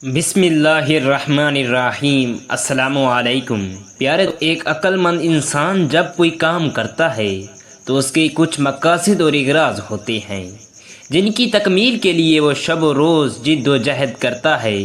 بسم اللہ الرحمن الرحیم۔ السلام علیکم پیارے، ایک عقل مند انسان جب کوئی کام کرتا ہے تو اس کے کچھ مقاصد اور اغراض ہوتے ہیں جن کی تکمیل کے لیے وہ شب و روز جد و جہد کرتا ہے،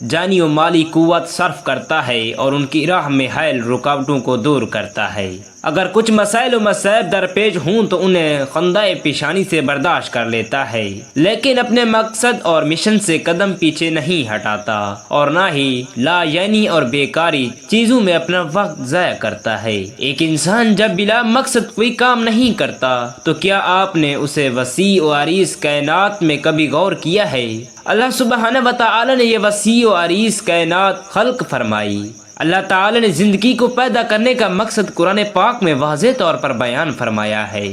جانی و مالی قوت صرف کرتا ہے اور ان کی راہ میں حائل رکاوٹوں کو دور کرتا ہے۔ اگر کچھ مسائل و مصائب درپیش ہوں تو انہیں خندۂ پیشانی سے برداشت کر لیتا ہے، لیکن اپنے مقصد اور مشن سے قدم پیچھے نہیں ہٹاتا اور نہ ہی لا یعنی اور بیکاری چیزوں میں اپنا وقت ضائع کرتا ہے۔ ایک انسان جب بلا مقصد کوئی کام نہیں کرتا تو کیا آپ نے اسے وسیع و عریض کائنات میں کبھی غور کیا ہے؟ اللہ سبحانہ و تعالی نے یہ وسیع و عریض کائنات خلق فرمائی۔ اللہ تعالی نے زندگی کو پیدا کرنے کا مقصد قرآن پاک میں واضح طور پر بیان فرمایا ہے۔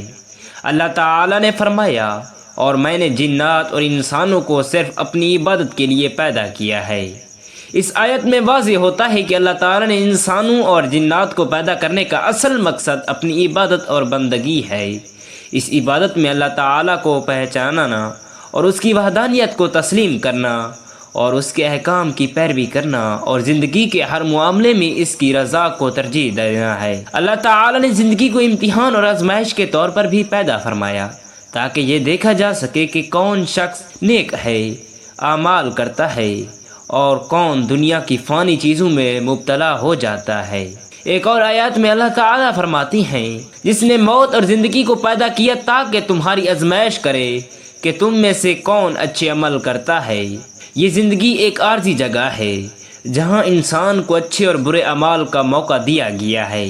اللہ تعالی نے فرمایا، اور میں نے جنات اور انسانوں کو صرف اپنی عبادت کے لیے پیدا کیا ہے۔ اس آیت میں واضح ہوتا ہے کہ اللہ تعالی نے انسانوں اور جنات کو پیدا کرنے کا اصل مقصد اپنی عبادت اور بندگی ہے۔ اس عبادت میں اللہ تعالی کو پہچاننا اور اس کی وحدانیت کو تسلیم کرنا اور اس کے احکام کی پیروی کرنا اور زندگی کے ہر معاملے میں اس کی رضا کو ترجیح دینا ہے۔ اللہ تعالی نے زندگی کو امتحان اور آزمائش کے طور پر بھی پیدا فرمایا تاکہ یہ دیکھا جا سکے کہ کون شخص نیک ہے، اعمال کرتا ہے، اور کون دنیا کی فانی چیزوں میں مبتلا ہو جاتا ہے۔ ایک اور آیات میں اللہ تعالیٰ فرماتی ہیں، جس نے موت اور زندگی کو پیدا کیا تاکہ تمہاری آزمائش کرے کہ تم میں سے کون اچھے عمل کرتا ہے۔ یہ زندگی ایک عارضی جگہ ہے جہاں انسان کو اچھے اور برے اعمال کا موقع دیا گیا ہے،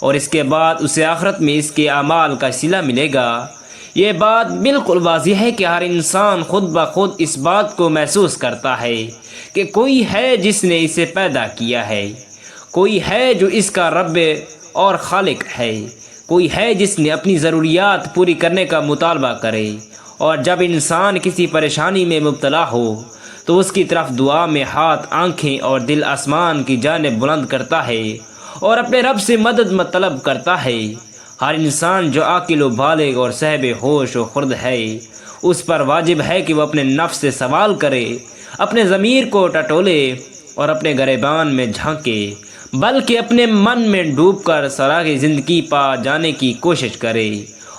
اور اس کے بعد اسے آخرت میں اس کے اعمال کا صلہ ملے گا۔ یہ بات بالکل واضح ہے کہ ہر انسان خود بخود اس بات کو محسوس کرتا ہے کہ کوئی ہے جس نے اسے پیدا کیا ہے، کوئی ہے جو اس کا رب اور خالق ہے، کوئی ہے جس نے اپنی ضروریات پوری کرنے کا مطالبہ کرے، اور جب انسان کسی پریشانی میں مبتلا ہو تو اس کی طرف دعا میں ہاتھ، آنکھیں اور دل آسمان کی جانب بلند کرتا ہے اور اپنے رب سے مدد طلب کرتا ہے۔ ہر انسان جو عاقل و بالغ اور صاحب ہوش و خرد ہے، اس پر واجب ہے کہ وہ اپنے نفس سے سوال کرے، اپنے ضمیر کو ٹٹولے اور اپنے گریبان میں جھانکے، بلکہ اپنے من میں ڈوب کر سراغ زندگی پا جانے کی کوشش کرے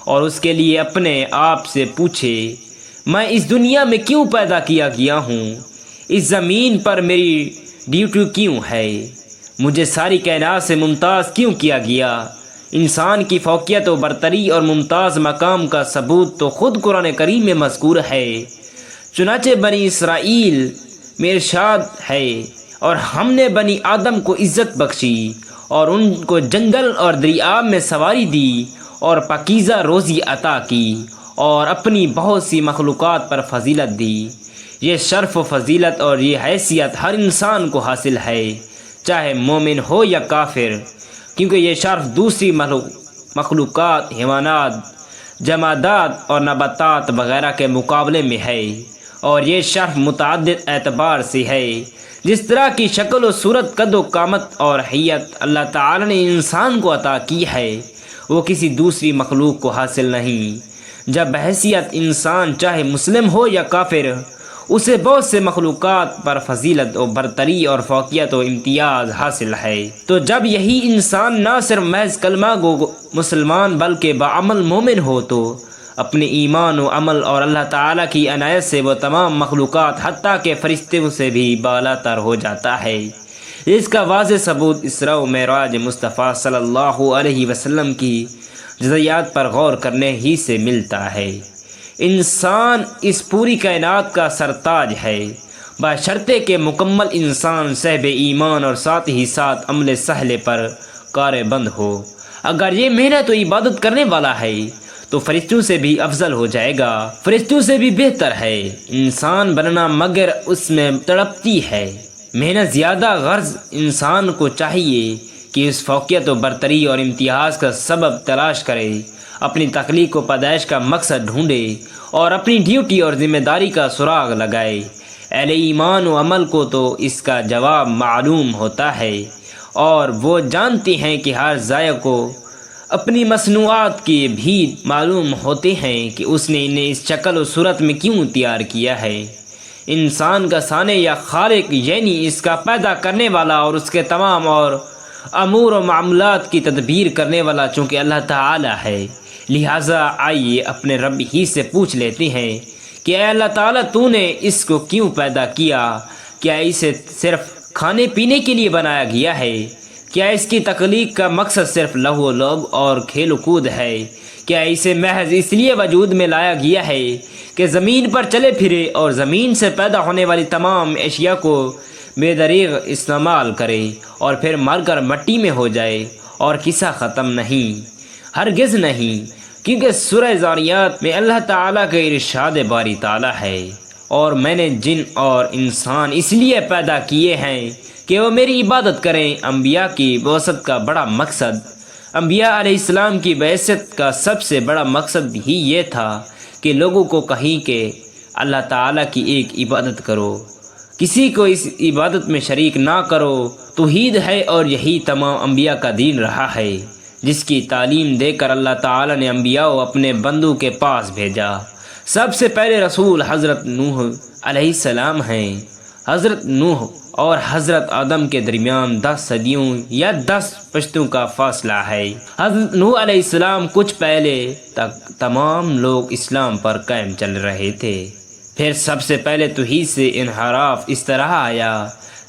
اور اس کے لیے اپنے آپ سے پوچھے، میں اس دنیا میں کیوں پیدا کیا گیا ہوں؟ اس زمین پر میری ڈیوٹی کیوں ہے؟ مجھے ساری کائنات سے ممتاز کیوں کیا گیا؟ انسان کی فوقیت و برتری اور ممتاز مقام کا ثبوت تو خود قرآن کریم میں مذکور ہے۔ چنانچہ بنی اسرائیل میں ارشاد ہے، اور ہم نے بنی آدم کو عزت بخشی اور ان کو جنگل اور دریاب میں سواری دی اور پاکیزہ روزی عطا کی اور اپنی بہت سی مخلوقات پر فضیلت دی۔ یہ شرف و فضیلت اور یہ حیثیت ہر انسان کو حاصل ہے، چاہے مومن ہو یا کافر، کیونکہ یہ شرف دوسری مخلوقات، حیوانات، جمادات اور نباتات وغیرہ کے مقابلے میں ہے، اور یہ شرف متعدد اعتبار سے ہے۔ جس طرح کی شکل و صورت، قد و قامت اور حیت اللہ تعالی نے انسان کو عطا کی ہے، وہ کسی دوسری مخلوق کو حاصل نہیں۔ جب بحیثیت انسان چاہے مسلم ہو یا کافر، اسے بہت سے مخلوقات پر فضیلت و برتری اور فوقیت و امتیاز حاصل ہے، تو جب یہی انسان نہ صرف محض کلمہ گو مسلمان بلکہ بعمل مومن ہو تو اپنے ایمان و عمل اور اللہ تعالیٰ کی عنایت سے وہ تمام مخلوقات حتیٰ کہ فرشتوں سے بھی بالا تر ہو جاتا ہے۔ اس کا واضح ثبوت اسراء و معراج مصطفیٰ صلی اللہ علیہ وسلم کی جزیات پر غور کرنے ہی سے ملتا ہے۔ انسان اس پوری کائنات کا سرتاج ہے، بشرطے کہ مکمل انسان صاحب ایمان اور ساتھ ہی ساتھ عمل صالح پر کار بند ہو۔ اگر یہ محنت و عبادت کرنے والا ہے تو فرشتوں سے بھی افضل ہو جائے گا، فرشتوں سے بھی بہتر ہے۔ انسان بننا مگر اس میں تڑپتی ہے محنت زیادہ۔ غرض انسان کو چاہیے کہ اس فوقیت و برتری اور امتیاز کا سبب تلاش کرے، اپنی تخلیق و پیدائش کا مقصد ڈھونڈے اور اپنی ڈیوٹی اور ذمہ داری کا سراغ لگائے۔ اہل ایمان و عمل کو تو اس کا جواب معلوم ہوتا ہے، اور وہ جانتے ہیں کہ ہر ذائق کو اپنی مصنوعات کے بھی معلوم ہوتے ہیں کہ اس نے انہیں اس شکل و صورت میں کیوں تیار کیا ہے۔ انسان کا ثانی یا خالق یعنی اس کا پیدا کرنے والا اور اس کے تمام اور امور و معاملات کی تدبیر کرنے والا چونکہ اللہ تعالی ہے، لہٰذا آئیے اپنے رب ہی سے پوچھ لیتے ہیں کہ اے اللہ تعالیٰ تو نے اس کو کیوں پیدا کیا؟ کیا اسے صرف کھانے پینے کے لیے بنایا گیا ہے؟ کیا اس کی تخلیق کا مقصد صرف لہو و لعب اور کھیل و کود ہے؟ کیا اسے محض اس لیے وجود میں لایا گیا ہے کہ زمین پر چلے پھرے اور زمین سے پیدا ہونے والی تمام اشیاء کو بے دریغ استعمال کرے اور پھر مر کر مٹی میں ہو جائے اور قصہ ختم نہیں؟ ہرگز نہیں، کیونکہ سورہ زاریات میں اللہ تعالیٰ کے ارشاد باری تعالیٰ ہے، اور میں نے جن اور انسان اس لیے پیدا کیے ہیں کہ وہ میری عبادت کریں۔ انبیاء کی بعثت کا بڑا مقصد، انبیاء علیہ السلام کی بعثت کا سب سے بڑا مقصد ہی یہ تھا کہ لوگوں کو کہیں کہ اللہ تعالیٰ کی ایک عبادت کرو، کسی کو اس عبادت میں شریک نہ کرو۔ توحید ہے اور یہی تمام انبیاء کا دین رہا ہے، جس کی تعلیم دے کر اللہ تعالیٰ نے انبیاء کو اپنے بندوں کے پاس بھیجا۔ سب سے پہلے رسول حضرت نوح علیہ السلام ہیں۔ حضرت نوح اور حضرت آدم کے درمیان 10 صدیوں یا 10 پشتوں کا فاصلہ ہے۔ حضرت نوح علیہ السلام کچھ پہلے تک تمام لوگ اسلام پر قائم چل رہے تھے، پھر سب سے پہلے توحید سے انحراف اس طرح آیا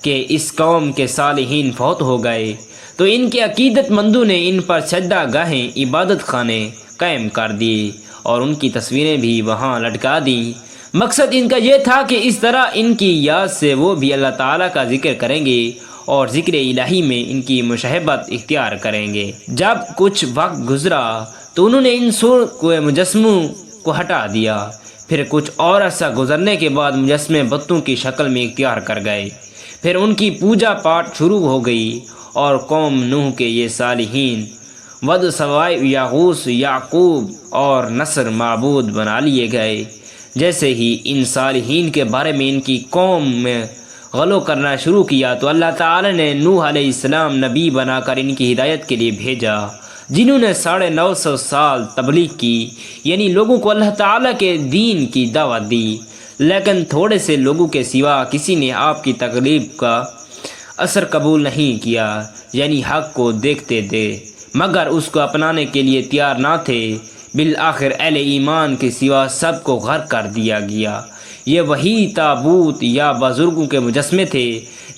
کہ اس قوم کے صالحین فوت ہو گئے تو ان کے عقیدت مندوں نے ان پر سجدہ گاہیں، عبادت خانے قائم کر دیے اور ان کی تصویریں بھی وہاں لٹکا دیں۔ مقصد ان کا یہ تھا کہ اس طرح ان کی یاد سے وہ بھی اللہ تعالیٰ کا ذکر کریں گے اور ذکر الہی میں ان کی مشاہبت اختیار کریں گے۔ جب کچھ وقت گزرا تو انہوں نے ان سور کو مجسموں کو ہٹا دیا، پھر کچھ اور عرصہ گزرنے کے بعد مجسمے بتوں کی شکل میں اختیار کر گئے، پھر ان کی پوجا پاٹ شروع ہو گئی اور قوم نوح کے یہ صالحین ود، سوائے، یغوث، یعقوب اور نصر معبود بنا لیے گئے۔ جیسے ہی ان صالحین کے بارے میں ان کی قوم میں غلو کرنا شروع کیا تو اللہ تعالی نے نوح علیہ السلام نبی بنا کر ان کی ہدایت کے لیے بھیجا، جنہوں نے 950 سال تبلیغ کی، یعنی لوگوں کو اللہ تعالیٰ کے دین کی دعوت دی، لیکن تھوڑے سے لوگوں کے سوا کسی نے آپ کی تقلیب کا اثر قبول نہیں کیا، یعنی حق کو دیکھتے تھے مگر اس کو اپنانے کے لیے تیار نہ تھے۔ بالآخر اہل ایمان کے سوا سب کو غرق کر دیا گیا۔ یہ وہی تابوت یا بزرگوں کے مجسمے تھے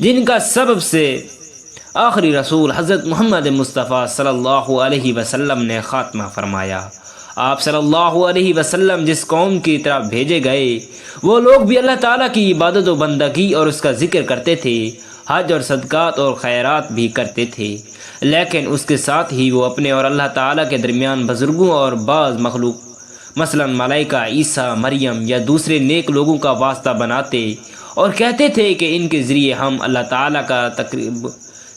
جن کا سبب سے آخری رسول حضرت محمد مصطفیٰ صلی اللہ علیہ وسلم نے خاتمہ فرمایا۔ آپ صلی اللہ علیہ وسلم جس قوم کی طرف بھیجے گئے وہ لوگ بھی اللہ تعالیٰ کی عبادت و بندگی اور اس کا ذکر کرتے تھے، حج اور صدقات اور خیرات بھی کرتے تھے، لیکن اس کے ساتھ ہی وہ اپنے اور اللہ تعالیٰ کے درمیان بزرگوں اور بعض مخلوق مثلا ملائکہ، عیسیٰ، مریم یا دوسرے نیک لوگوں کا واسطہ بناتے اور کہتے تھے کہ ان کے ذریعے ہم اللہ تعالیٰ کا تقرب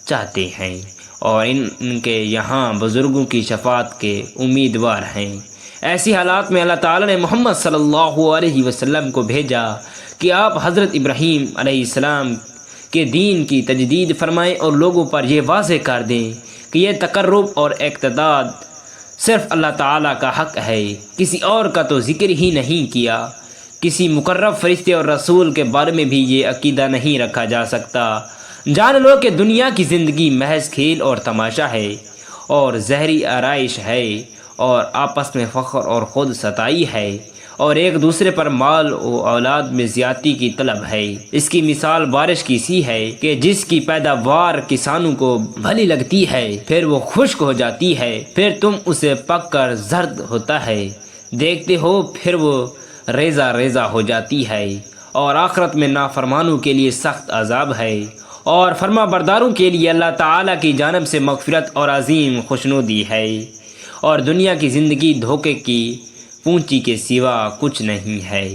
چاہتے ہیں اور ان کے یہاں بزرگوں کی شفاعت کے امیدوار ہیں۔ ایسی حالات میں اللہ تعالیٰ نے محمد صلی اللہ علیہ وسلم کو بھیجا کہ آپ حضرت ابراہیم علیہ السلام کے دین کی تجدید فرمائیں اور لوگوں پر یہ واضح کر دیں کہ یہ تقرب اور اقتداد صرف اللہ تعالیٰ کا حق ہے، کسی اور کا تو ذکر ہی نہیں کیا۔ کسی مقرب فرشتے اور رسول کے بارے میں بھی یہ عقیدہ نہیں رکھا جا سکتا۔ جان لو کہ دنیا کی زندگی محض کھیل اور تماشا ہے اور ظاہری آرائش ہے اور آپس میں فخر اور خود ستائی ہے اور ایک دوسرے پر مال و اولاد میں زیادتی کی طلب ہے۔ اس کی مثال بارش کی سی ہے کہ جس کی پیداوار کسانوں کو بھلی لگتی ہے پھر وہ خشک ہو جاتی ہے، پھر تم اسے پک کر زرد ہوتا ہے دیکھتے ہو، پھر وہ ریزہ ریزہ ہو جاتی ہے، اور آخرت میں نافرمانوں کے لیے سخت عذاب ہے اور فرما برداروں کے لیے اللہ تعالیٰ کی جانب سے مغفرت اور عظیم خوشنودی ہے۔ اور دنیا کی زندگی دھوکے کی پونچی کے سوا کچھ نہیں ہے۔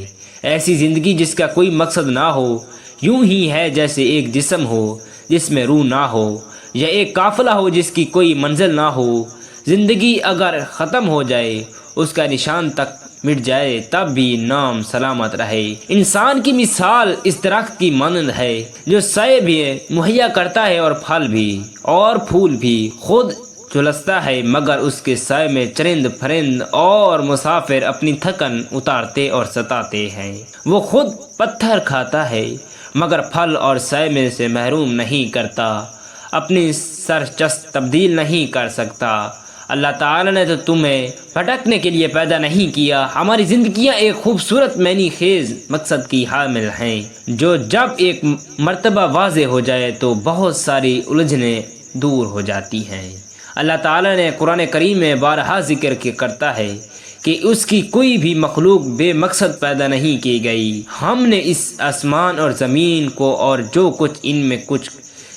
ایسی زندگی جس کا کوئی مقصد نہ ہو، یوں ہی ہے جیسے ایک جسم ہو جس میں روح نہ ہو، یا ایک قافلہ ہو جس کی کوئی منزل نہ ہو۔ زندگی اگر ختم ہو جائے، اس کا نشان تک مٹ جائے، تب بھی نام سلامت رہے۔ انسان کی مثال اس درخت کی مانند ہے جو سایہ بھی مہیا کرتا ہے اور پھل بھی اور پھول بھی خود جھلستا ہے مگر اس کے سائے میں چرند پرند اور مسافر اپنی تھکن اتارتے اور ستاتے ہیں۔ وہ خود پتھر کھاتا ہے مگر پھل اور سائے میں سے محروم نہیں کرتا، اپنی سرچست تبدیل نہیں کر سکتا۔ اللہ تعالیٰ نے تو تمہیں بھٹکنے کے لیے پیدا نہیں کیا۔ ہماری زندگیاں ایک خوبصورت معنی خیز مقصد کی حامل ہیں جو جب ایک مرتبہ واضح ہو جائے تو بہت ساری الجھنیں دور ہو جاتی ہیں۔ اللہ تعالیٰ نے قرآن کریم میں بارہا ذکر کرتا ہے کہ اس کی کوئی بھی مخلوق بے مقصد پیدا نہیں کی گئی۔ ہم نے اس آسمان اور زمین کو اور جو کچھ ان میں کچھ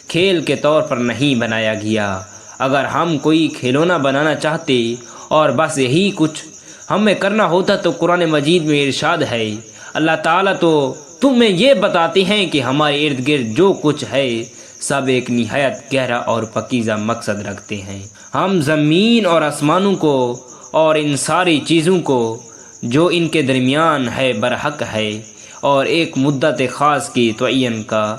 کھیل کے طور پر نہیں بنایا گیا۔ اگر ہم کوئی کھلونا بنانا چاہتے اور بس یہی کچھ ہمیں کرنا ہوتا تو قرآن مجید میں ارشاد ہے، اللہ تعالیٰ تو تمہیں یہ بتاتے ہیں کہ ہمارے ارد گرد جو کچھ ہے سب ایک نہایت گہرا اور پاکیزہ مقصد رکھتے ہیں۔ ہم زمین اور آسمانوں کو اور ان ساری چیزوں کو جو ان کے درمیان ہے برحق ہے اور ایک مدت خاص کی تعین کا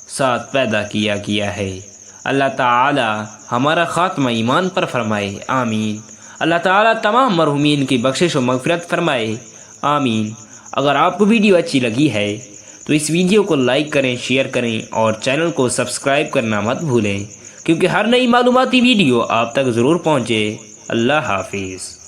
ساتھ پیدا کیا گیا ہے۔ اللہ تعالی ہمارا خاتمہ ایمان پر فرمائے، آمین۔ اللہ تعالی تمام مرحومین کی بخشش و مغفرت فرمائے، آمین۔ اگر آپ کو ویڈیو اچھی لگی ہے تو اس ویڈیو کو لائک کریں، شیئر کریں اور چینل کو سبسکرائب کرنا مت بھولیں، کیونکہ ہر نئی معلوماتی ویڈیو آپ تک ضرور پہنچے۔ اللہ حافظ۔